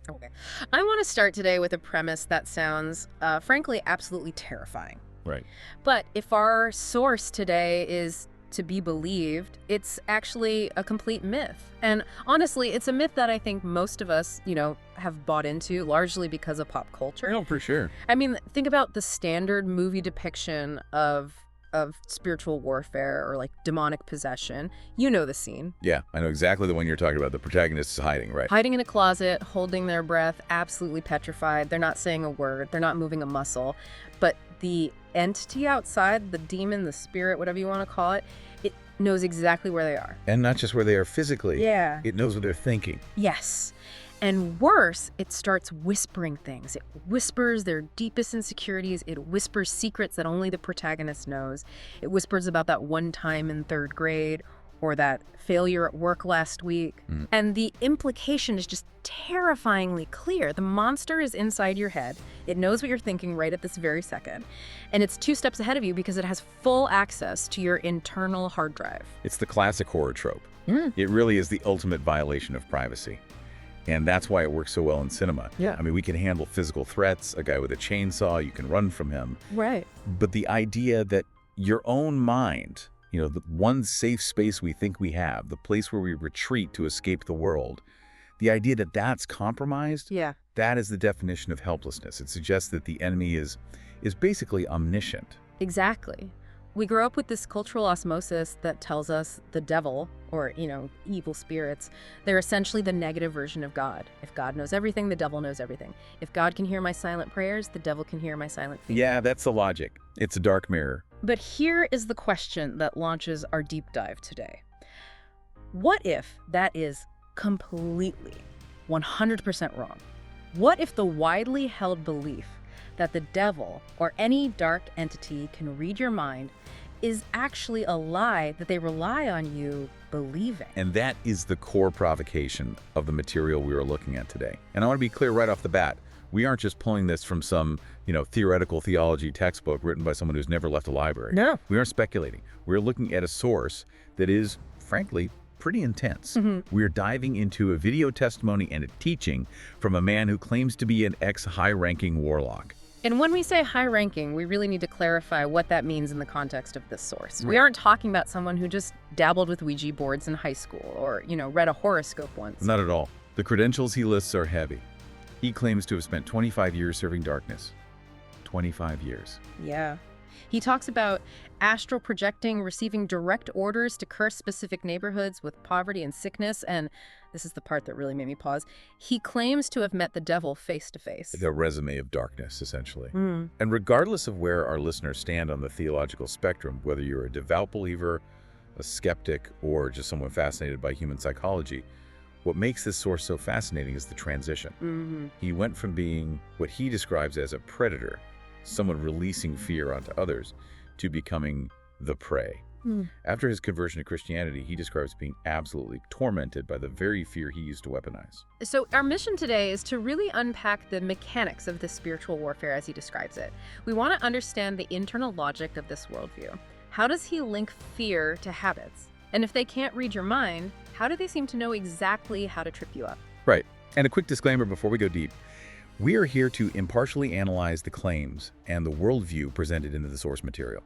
Okay. I want to start today with a premise that sounds, frankly, absolutely terrifying. Right. But if our source today is to be believed, it's actually a complete myth. And honestly, it's a myth that I think most of us, have bought into largely because of pop culture. No, for sure. I mean, think about the standard movie depiction of spiritual warfare or like demonic possession. You know the scene. Yeah, I know exactly the one you're talking about. The protagonist is hiding, right? Hiding in a closet, holding their breath, absolutely petrified. They're not saying a word. They're not moving a muscle. But the entity outside, the demon, the spirit, whatever you want to call it, it knows exactly where they are. And not just where they are physically. Yeah. It knows what they're thinking. Yes. And worse, it starts whispering things. It whispers their deepest insecurities. It whispers secrets that only the protagonist knows. It whispers about that one time in third grade or that failure at work last week. And the implication is just terrifyingly clear. The monster is inside your head. It knows what you're thinking right at this very second. And it's 2 steps ahead of you because it has full access to your internal hard drive. It's the classic horror trope. It really is the ultimate violation of privacy. And that's why it works so well in cinema. Yeah. I mean, we can handle physical threats, a guy with a chainsaw, you can run from him. Right. But the idea that your own mind, the one safe space we think we have, the place where we retreat to escape the world, the idea that that's compromised, Yeah. that is the definition of helplessness. It suggests that the enemy is basically omniscient. Exactly. We grow up with this cultural osmosis that tells us the devil, or, evil spirits, they're essentially the negative version of God. If God knows everything, the devil knows everything. If God can hear my silent prayers, the devil can hear my silent feet. Yeah, that's the logic. It's a dark mirror. But here is the question that launches our deep dive today. What if that is completely, 100% wrong? What if the widely held belief that the devil or any dark entity can read your mind is actually a lie that they rely on you believing? And that is the core provocation of the material we are looking at today. And I want to be clear right off the bat. We aren't just pulling this from some, theoretical theology textbook written by someone who's never left a library. No. We aren't speculating. We're looking at a source that is, frankly, pretty intense. We're diving into a video testimony and a teaching from a man who claims to be an ex-high-ranking warlock. And when we say high-ranking, we really need to clarify what that means in the context of this source. We aren't talking about someone who just dabbled with Ouija boards in high school or, read a horoscope once. Not at all. The credentials he lists are heavy. He claims to have spent 25 years serving darkness. 25 years. Yeah. He talks about astral projecting, receiving direct orders to curse specific neighborhoods with poverty and sickness, and this is the part that really made me pause. He claims to have met the devil face to face. The resume of darkness, essentially. And regardless of where our listeners stand on the theological spectrum, whether you're a devout believer, a skeptic, or just someone fascinated by human psychology, what makes this source so fascinating is the transition. He went from being what he describes as a predator, someone releasing fear onto others, to becoming the prey. After his conversion to Christianity, he describes being absolutely tormented by the very fear he used to weaponize. So our mission today is to really unpack the mechanics of this spiritual warfare as he describes it. We want to understand the internal logic of this worldview. How does he link fear to habits? And if they can't read your mind, how do they seem to know exactly how to trip you up? Right. And a quick disclaimer before we go deep. We are here to impartially analyze the claims and the worldview presented in the source material.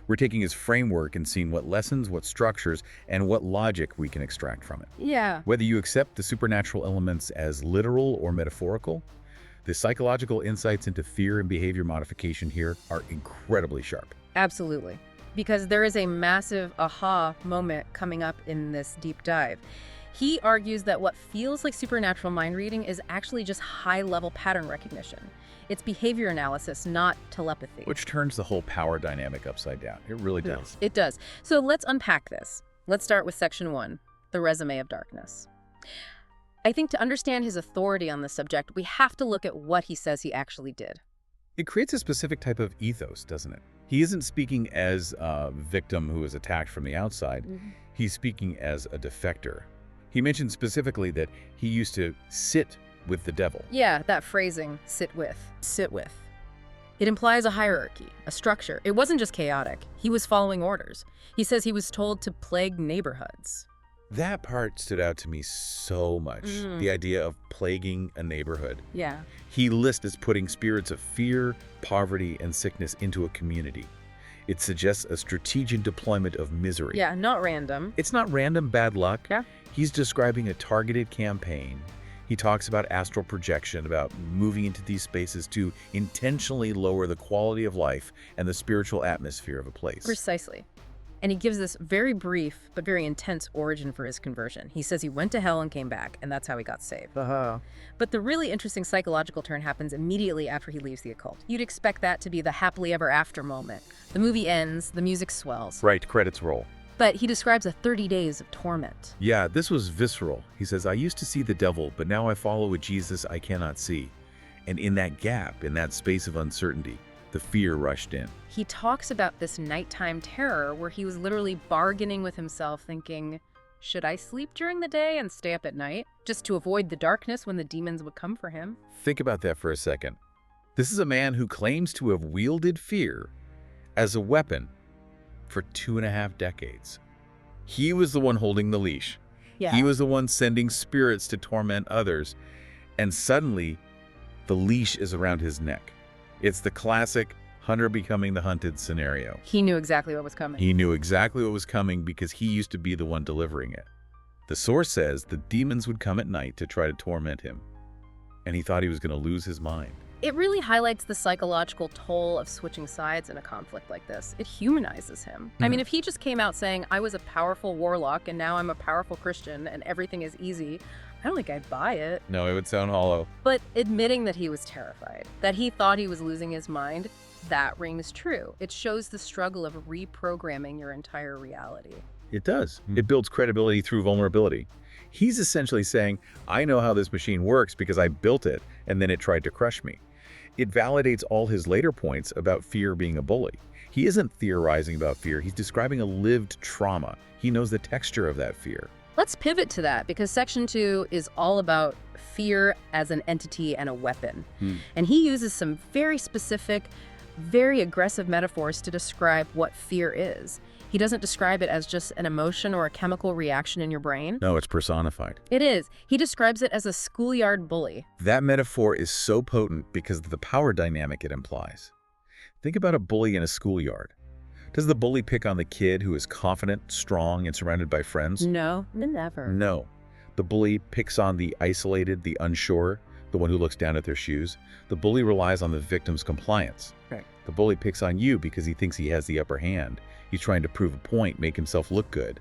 We're taking his framework and seeing what lessons, what structures, and what logic we can extract from it. Yeah. Whether you accept the supernatural elements as literal or metaphorical, the psychological insights into fear and behavior modification here are incredibly sharp. Absolutely. Because there is a massive aha moment coming up in this deep dive. He argues that what feels like supernatural mind reading is actually just high-level pattern recognition. It's behavior analysis, not telepathy. Which turns the whole power dynamic upside down. It really does. It does. So let's unpack this. Let's start with section 1, the resume of darkness. I think to understand his authority on this subject, we have to look at what he says he actually did. It creates a specific type of ethos, doesn't it? He isn't speaking as a victim who is attacked from the outside. He's speaking as a defector. He mentioned specifically that he used to sit with the devil. Yeah, that phrasing, sit with. Sit with. It implies a hierarchy, a structure. It wasn't just chaotic. He was following orders. He says he was told to plague neighborhoods. That part stood out to me so much. The idea of plaguing a neighborhood. Yeah. He lists as putting spirits of fear, poverty, and sickness into a community. It suggests a strategic deployment of misery. Yeah, not random. It's not random bad luck. Yeah. He's describing a targeted campaign. He talks about astral projection, about moving into these spaces to intentionally lower the quality of life and the spiritual atmosphere of a place. Precisely. And he gives this very brief but very intense origin for his conversion. He says he went to hell and came back, and that's how he got saved. But the really interesting psychological turn happens immediately after he leaves the occult. You'd expect that to be the happily ever after moment. The movie ends, the music swells. Right, credits roll. But he describes a 30 days of torment. Yeah, this was visceral. He says, I used to see the devil, but now I follow a Jesus I cannot see. And in that gap, in that space of uncertainty, the fear rushed in. He talks about this nighttime terror where he was literally bargaining with himself, thinking, should I sleep during the day and stay up at night, just to avoid the darkness when the demons would come for him? Think about that for a second. This is a man who claims to have wielded fear as a weapon for 2.5 decades. He was the one holding the leash. Yeah. He was the one sending spirits to torment others. And suddenly, the leash is around his neck. It's the classic hunter becoming the hunted scenario. He knew exactly what was coming. He knew exactly what was coming because he used to be the one delivering it. The source says the demons would come at night to try to torment him, and he thought he was going to lose his mind. It really highlights the psychological toll of switching sides in a conflict like this. It humanizes him. I mean, if he just came out saying, I was a powerful warlock and now I'm a powerful Christian and everything is easy, I don't think I'd buy it. No, it would sound hollow. But admitting that he was terrified, that he thought he was losing his mind, that rings true. It shows the struggle of reprogramming your entire reality. It does. It builds credibility through vulnerability. He's essentially saying, I know how this machine works because I built it and then it tried to crush me. It validates all his later points about fear being a bully. He isn't theorizing about fear. He's describing a lived trauma. He knows the texture of that fear. Let's pivot to that because section 2 is all about fear as an entity and a weapon. And he uses some very specific, very aggressive metaphors to describe what fear is. He doesn't describe it as just an emotion or a chemical reaction in your brain. No, it's personified. It is. He describes it as a schoolyard bully. That metaphor is so potent because of the power dynamic it implies. Think about a bully in a schoolyard. Does the bully pick on the kid who is confident, strong, and surrounded by friends? No, never. No. The bully picks on the isolated, the unsure, the one who looks down at their shoes. The bully relies on the victim's compliance. Right. The bully picks on you because he thinks he has the upper hand. He's trying to prove a point, make himself look good.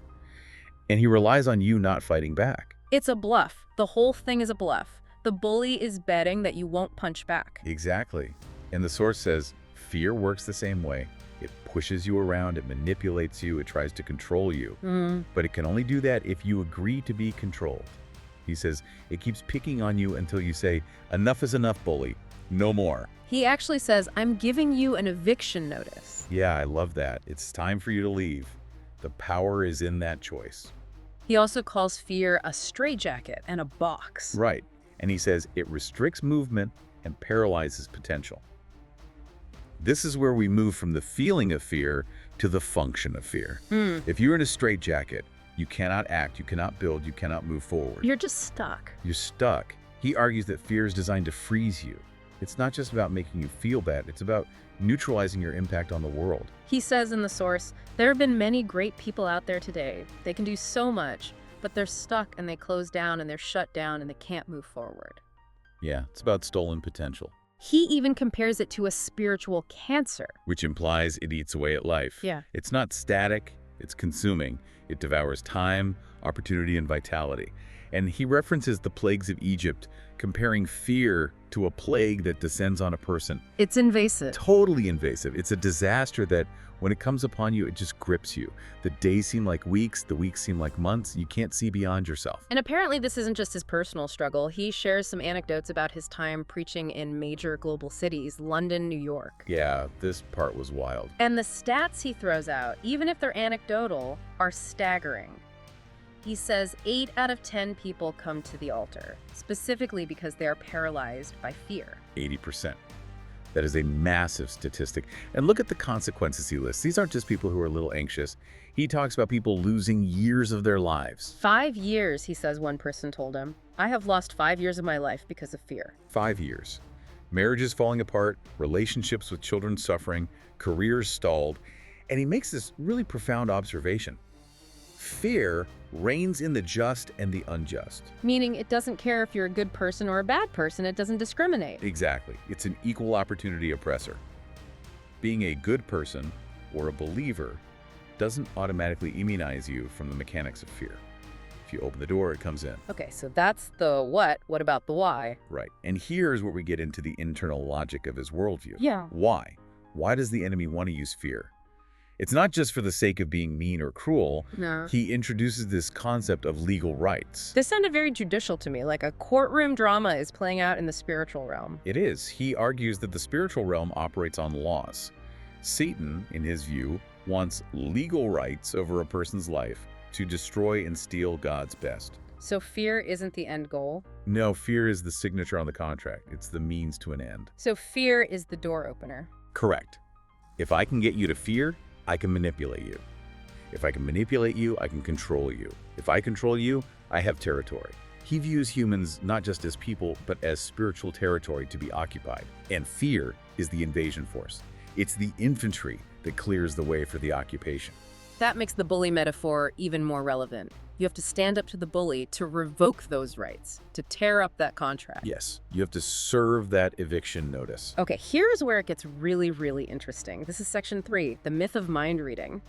And he relies on you not fighting back. It's a bluff. The whole thing is a bluff. The bully is betting that you won't punch back. Exactly. And the source says, fear works the same way. It pushes you around, it manipulates you, it tries to control you. But it can only do that if you agree to be controlled. He says, it keeps picking on you until you say, enough is enough, bully. No more. He actually says, I'm giving you an eviction notice. Yeah, I love that. It's time for you to leave. The power is in that choice. He also calls fear a straitjacket and a box. Right. And he says it restricts movement and paralyzes potential. This is where we move from the feeling of fear to the function of fear. If you're in a straitjacket, you cannot act, you cannot build, you cannot move forward. You're just stuck. You're stuck. He argues that fear is designed to freeze you. It's not just about making you feel bad, it's about neutralizing your impact on the world. He says in the source, there have been many great people out there today. They can do so much, but they're stuck and they close down and they're shut down and they can't move forward. Yeah, it's about stolen potential. He even compares it to a spiritual cancer. Which implies it eats away at life. Yeah. It's not static, it's consuming. It devours time, opportunity, and vitality. And he references the plagues of Egypt, comparing fear to a plague that descends on a person. It's invasive. Totally invasive. It's a disaster that when it comes upon you, it just grips you. The days seem like weeks, the weeks seem like months. You can't see beyond yourself. And apparently this isn't just his personal struggle. He shares some anecdotes about his time preaching in major global cities, London, New York. Yeah, this part was wild. And the stats he throws out, even if they're anecdotal, are staggering. He says 8 out of 10 people come to the altar, specifically because they are paralyzed by fear. 80%. That is a massive statistic. And look at the consequences he lists. These aren't just people who are a little anxious. He talks about people losing years of their lives. 5 years, he says one person told him. I have lost 5 years of my life because of fear. 5 years. Marriages falling apart, relationships with children suffering, careers stalled. And he makes this really profound observation. Fear reigns in the just and the unjust. Meaning it doesn't care if you're a good person or a bad person. It doesn't discriminate. Exactly. It's an equal opportunity oppressor. Being a good person or a believer doesn't automatically immunize you from the mechanics of fear. If you open the door, it comes in. Okay, so that's the what. What about the why? Right. And here's where we get into the internal logic of his worldview. Yeah. Why? Why does the enemy want to use fear? It's not just for the sake of being mean or cruel. No. He introduces this concept of legal rights. This sounded very judicial to me, like a courtroom drama is playing out in the spiritual realm. It is. He argues that the spiritual realm operates on laws. Satan, in his view, wants legal rights over a person's life to destroy and steal God's best. So fear isn't the end goal? No, fear is the signature on the contract. It's the means to an end. So fear is the door opener. Correct. If I can get you to fear, I can manipulate you. If I can manipulate you, I can control you. If I control you, I have territory. He views humans not just as people, but as spiritual territory to be occupied. And fear is the invasion force. It's the infantry that clears the way for the occupation. That makes the bully metaphor even more relevant. You have to stand up to the bully to revoke those rights, to tear up that contract. Yes, you have to serve that eviction notice. Okay, here's where it gets really, really interesting. This is section 3, the myth of mind reading.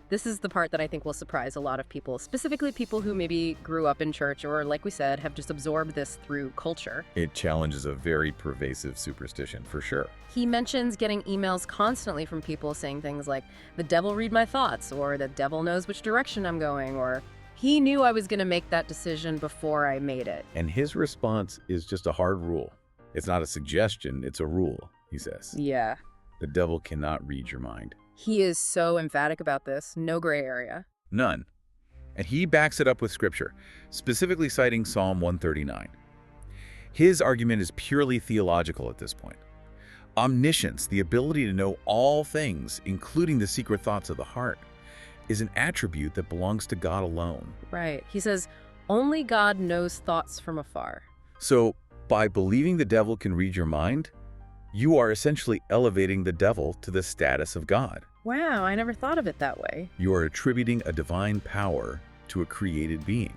This is the part that I think will surprise a lot of people, specifically people who maybe grew up in church or, like we said, have just absorbed this through culture. It challenges a very pervasive superstition, for sure. He mentions getting emails constantly from people saying things like, the devil read my thoughts, or the devil knows which direction I'm going, or he knew I was going to make that decision before I made it. And his response is just a hard rule. It's not a suggestion, it's a rule, he says. Yeah. The devil cannot read your mind. He is so emphatic about this. No gray area. None. And he backs it up with scripture, specifically citing Psalm 139. His argument is purely theological at this point. Omniscience, the ability to know all things, including the secret thoughts of the heart, is an attribute that belongs to God alone. Right. He says, only God knows thoughts from afar. So, by believing the devil can read your mind, you are essentially elevating the devil to the status of God. Wow, I never thought of it that way. You are attributing a divine power to a created being.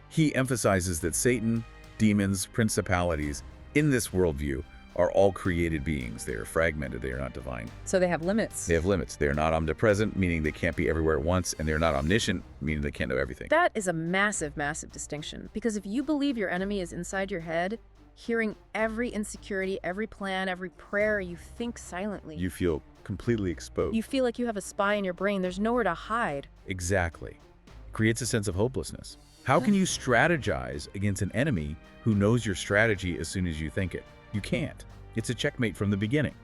He emphasizes that Satan, demons, principalities, in this worldview, are all created beings. They are fragmented. They are not divine. So they have limits. They have limits. They are not omnipresent, meaning they can't be everywhere at once, and they're not omniscient, meaning they can't know everything. That is a massive, massive distinction. Because if you believe your enemy is inside your head, hearing every insecurity, every plan, every prayer, you think silently. You feel completely exposed. You feel like you have a spy in your brain. There's nowhere to hide. Exactly. Creates a sense of hopelessness. How can you strategize against an enemy who knows your strategy as soon as you think it? You can't. It's a checkmate from the beginning.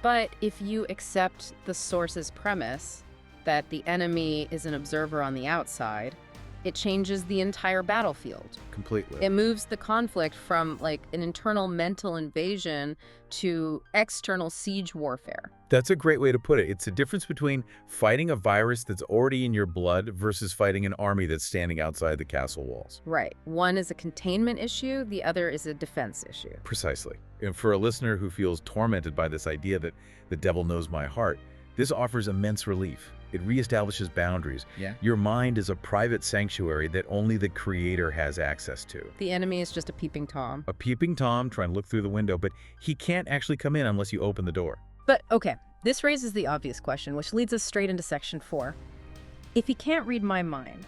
But if you accept the source's premise that the enemy is an observer on the outside, it changes the entire battlefield. Completely. It moves the conflict from like an internal mental invasion to external siege warfare. That's a great way to put it. It's a difference between fighting a virus that's already in your blood versus fighting an army that's standing outside the castle walls. Right. One is a containment issue, the other is a defense issue. Precisely. And for a listener who feels tormented by this idea that the devil knows my heart, this offers immense relief. It reestablishes boundaries. Yeah. Your mind is a private sanctuary that only the Creator has access to. The enemy is just a peeping Tom. A peeping Tom trying to look through the window, but he can't actually come in unless you open the door. But okay, this raises the obvious question, which leads us straight into section 4. If he can't read my mind,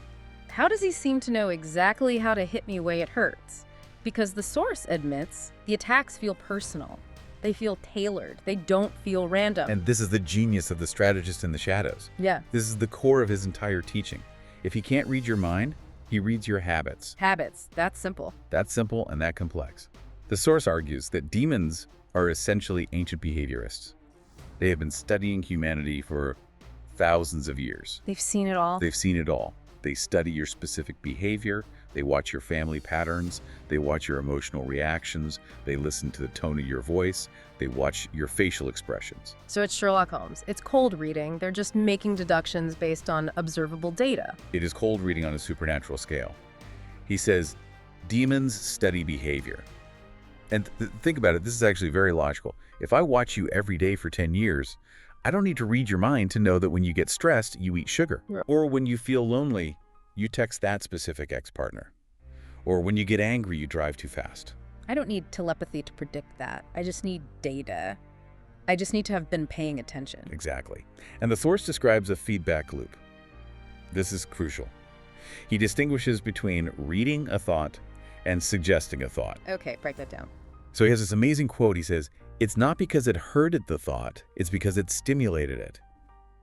how does he seem to know exactly how to hit me where it hurts? Because the source admits the attacks feel personal. They feel tailored. They don't feel random. And this is the genius of the strategist in the shadows. Yeah. This is the core of his entire teaching. If he can't read your mind, he reads your habits. Habits. That's simple. That's simple and that complex. The source argues that demons are essentially ancient behaviorists. They have been studying humanity for thousands of years. They've seen it all. They've seen it all. They study your specific behavior, They watch your family patterns, they watch your emotional reactions, they listen to the tone of your voice, they watch your facial expressions. So it's Sherlock Holmes. It's cold reading. They're just making deductions based on observable data. It is cold reading on a supernatural scale. He says, demons study behavior. And think about it, this is actually very logical. If I watch you every day for 10 years, I don't need to read your mind to know that when you get stressed, you eat sugar. Right. Or when you feel lonely, you text that specific ex-partner. Or when you get angry, you drive too fast. I don't need telepathy to predict that. I just need data. I just need to have been paying attention. Exactly. And the source describes a feedback loop. This is crucial. He distinguishes between reading a thought and suggesting a thought. Okay, break that down. So he has this amazing quote. He says, "It's not because it herded the thought, it's because it stimulated it."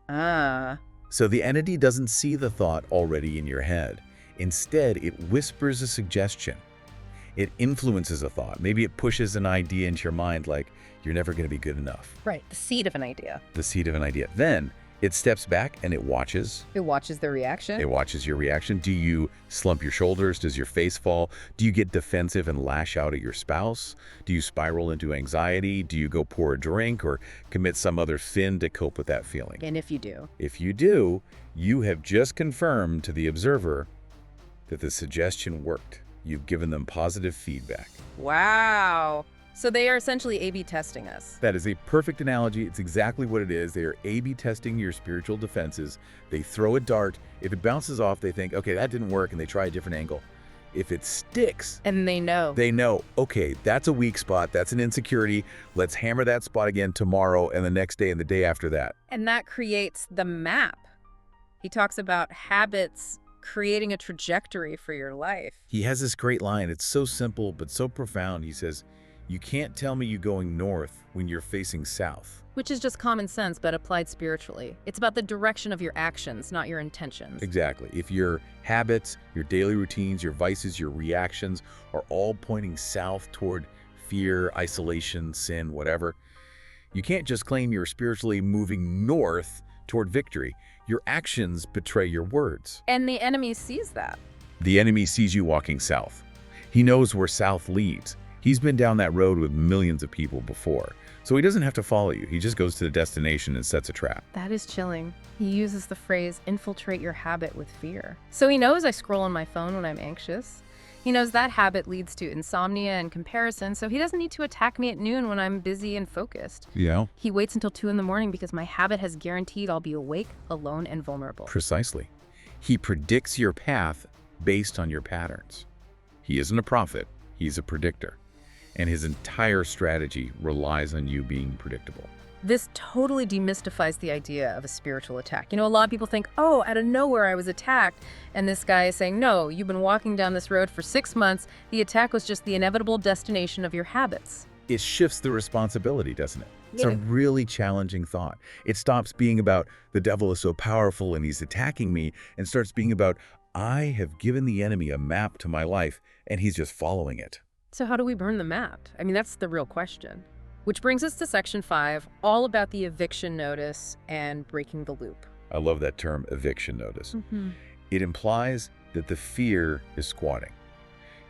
Ah. So the entity doesn't see the thought already in your head. Instead, it whispers a suggestion. It influences a thought. Maybe it pushes an idea into your mind like, you're never going to be good enough. Right, the seed of an idea. The seed of an idea. Then it steps back and it watches. It watches the reaction. It watches your reaction. Do you slump your shoulders? Does your face fall? Do you get defensive and lash out at your spouse? Do you spiral into anxiety? Do you go pour a drink or commit some other sin to cope with that feeling? And if you do? If you do, you have just confirmed to the observer that the suggestion worked. You've given them positive feedback. Wow. So they are essentially A/B testing us. That is a perfect analogy. It's exactly what it is. They are A/B testing your spiritual defenses. They throw a dart. If it bounces off, they think, okay, that didn't work, and they try a different angle. If it sticks, And they know. they know, okay, that's a weak spot. That's an insecurity. Let's hammer that spot again tomorrow and the next day and the day after that. And that creates the map. He talks about habits creating a trajectory for your life. He has this great line. It's so simple, but so profound. He says, "You can't tell me you're going north when you're facing south." Which is just common sense, but applied spiritually. It's about the direction of your actions, not your intentions. Exactly. If your habits, your daily routines, your vices, your reactions are all pointing south toward fear, isolation, sin, whatever, you can't just claim you're spiritually moving north toward victory. Your actions betray your words. And the enemy sees that. The enemy sees you walking south. He knows where south leads. He's been down that road with millions of people before. So he doesn't have to follow you. He just goes to the destination and sets a trap. That is chilling. He uses the phrase, infiltrate your habit with fear. So he knows I scroll on my phone when I'm anxious. He knows that habit leads to insomnia and comparison, so he doesn't need to attack me at noon when I'm busy and focused. Yeah, He waits until 2 in the morning because my habit has guaranteed I'll be awake, alone, and vulnerable. precisely. He predicts your path based on your patterns. He isn't a prophet. He's a predictor. And his entire strategy relies on you being predictable. This totally demystifies the idea of a spiritual attack. You know, a lot of people think, oh, out of nowhere I was attacked. And this guy is saying, no, you've been walking down this road for 6 months. The attack was just the inevitable destination of your habits. It shifts the responsibility, doesn't it? It's a Yeah. really challenging thought. It stops being about the devil is so powerful and he's attacking me and starts being about I have given the enemy a map to my life and he's just following it. So how do we burn the map? I mean, that's the real question. Which brings us to section 5, all about the eviction notice and breaking the loop. I love that term, eviction notice. It implies that the fear is squatting.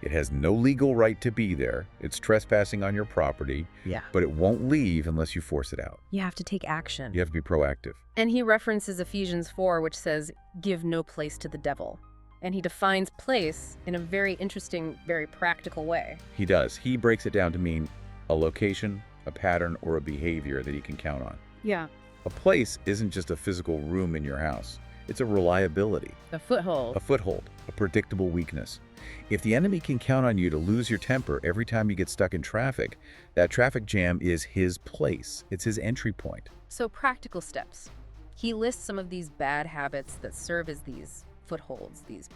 It has no legal right to be there. It's trespassing on your property, Yeah. but it won't leave unless you force it out. You have to take action. You have to be proactive. And he references Ephesians 4, which says, give no place to the devil. And he defines place in a very interesting, very practical way. He does. He breaks it down to mean a location, a pattern, or a behavior that he can count on. Yeah. A place isn't just a physical room in your house. It's a reliability, A foothold. a foothold, a predictable weakness. If the enemy can count on you to lose your temper every time you get stuck in traffic, that traffic jam is his place. It's his entry point. So practical steps. He lists some of these bad habits that serve as these footholds, these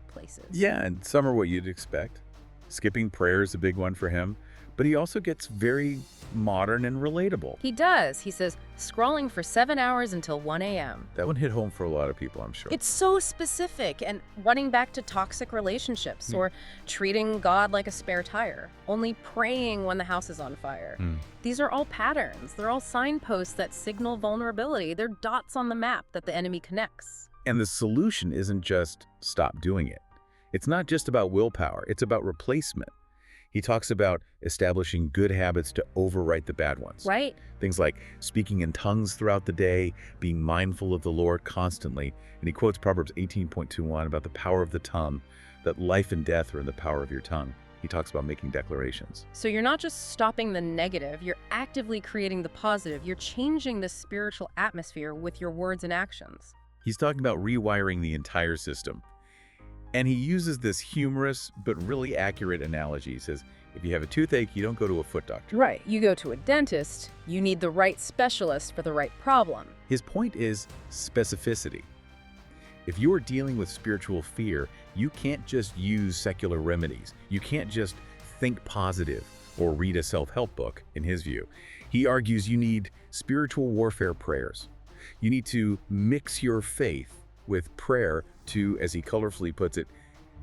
places. Yeah, and some are what you'd expect. Skipping prayer is a big one for him, but he also gets very modern and relatable. He does. He says, scrolling for 7 hours until 1 a.m. That one hit home for a lot of people, I'm sure. It's so specific, and running back to toxic relationships or treating God like a spare tire, only praying when the house is on fire. These are all patterns. They're all signposts that signal vulnerability. They're dots on the map that the enemy connects. And the solution isn't just stop doing it. It's not just about willpower, it's about replacement. He talks about establishing good habits to overwrite the bad ones. Right. Things like speaking in tongues throughout the day, being mindful of the Lord constantly. And he quotes Proverbs 18.21 about the power of the tongue, that life and death are in the power of your tongue. He talks about making declarations. So you're not just stopping the negative, you're actively creating the positive. You're changing the spiritual atmosphere with your words and actions. He's talking about rewiring the entire system. And he uses this humorous but really accurate analogy. He says, if you have a toothache, you don't go to a foot doctor. Right. You go to a dentist, you need the right specialist for the right problem. His point is specificity. If you're dealing with spiritual fear, you can't just use secular remedies. You can't just think positive or read a self-help book, in his view. He argues you need spiritual warfare prayers. You need to mix your faith with prayer to, as he colorfully puts it,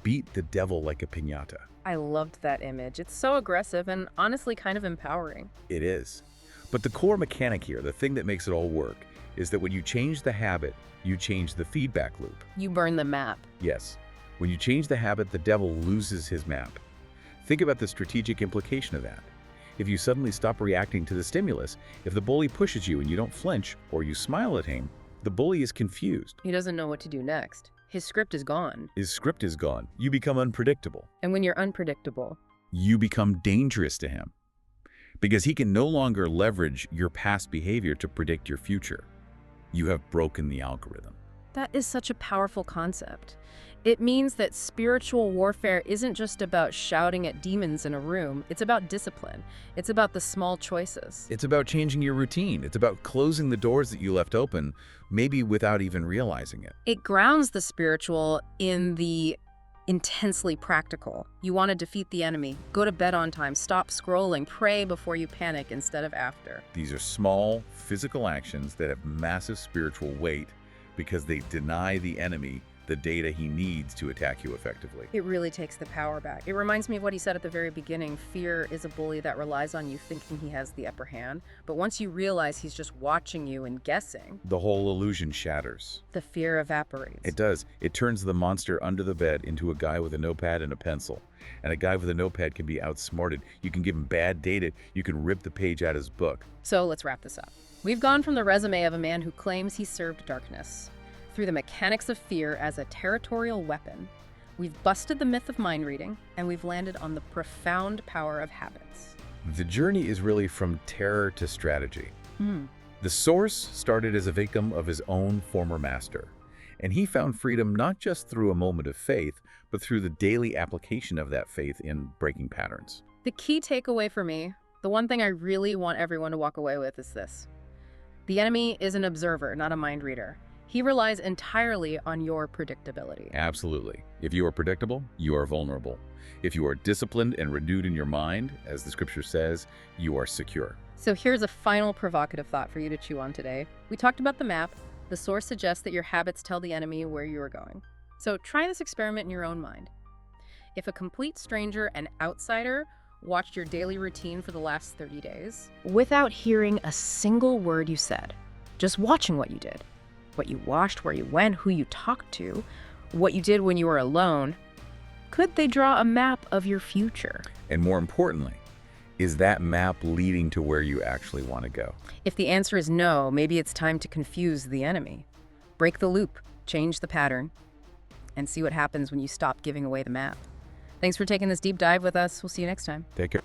beat the devil like a piñata. I loved that image. It's so aggressive and honestly kind of empowering. It is. But the core mechanic here, the thing that makes it all work, is that when you change the habit, you change the feedback loop. You burn the map. Yes. When you change the habit, the devil loses his map. Think about the strategic implication of that. If you suddenly stop reacting to the stimulus, if the bully pushes you and you don't flinch, or you smile at him, the bully is confused. He doesn't know what to do next. His script is gone. His script is gone. You become unpredictable. And when you're unpredictable, you become dangerous to him because he can no longer leverage your past behavior to predict your future. You have broken the algorithm. that is such a powerful concept. It means that spiritual warfare isn't just about shouting at demons in a room. It's about discipline. It's about the small choices. It's about changing your routine. It's about closing the doors that you left open, maybe without even realizing it. It grounds the spiritual in the intensely practical. You want to defeat the enemy. Go to bed on time. Stop scrolling. Pray before you panic instead of after. These are small, physical actions that have massive spiritual weight because they deny the enemy the data he needs to attack you effectively. It really takes the power back. It reminds me of what he said at the very beginning. Fear is a bully that relies on you thinking he has the upper hand. But once you realize he's just watching you and guessing, the whole illusion shatters. the fear evaporates. It does. It turns the monster under the bed into a guy with a notepad and a pencil. And a guy with a notepad can be outsmarted. You can give him bad data. You can rip the page out of his book. So let's wrap this up. We've gone from the resume of a man who claims he served darkness, through the mechanics of fear as a territorial weapon. We've busted the myth of mind reading, and we've landed on the profound power of habits. The journey is really from terror to strategy. The source started as a victim of his own former master, and he found freedom not just through a moment of faith, but through the daily application of that faith in breaking patterns. The key takeaway for me, the one thing I really want everyone to walk away with is this. The enemy is an observer, not a mind reader. He relies entirely on your predictability. Absolutely. If you are predictable, you are vulnerable. If you are disciplined and renewed in your mind, as the scripture says, you are secure. So here's a final provocative thought for you to chew on today. We talked about the map. The source suggests that your habits tell the enemy where you are going. So try this experiment in your own mind. If a complete stranger, an outsider, watched your daily routine for the last 30 days, without hearing a single word you said, just watching what you did, what you washed, where you went, who you talked to, what you did when you were alone, could they draw a map of your future? And more importantly, is that map leading to where you actually want to go? If the answer is no, maybe it's time to confuse the enemy. Break the loop, change the pattern, and see what happens when you stop giving away the map. Thanks for taking this deep dive with us. We'll see you next time. Take care.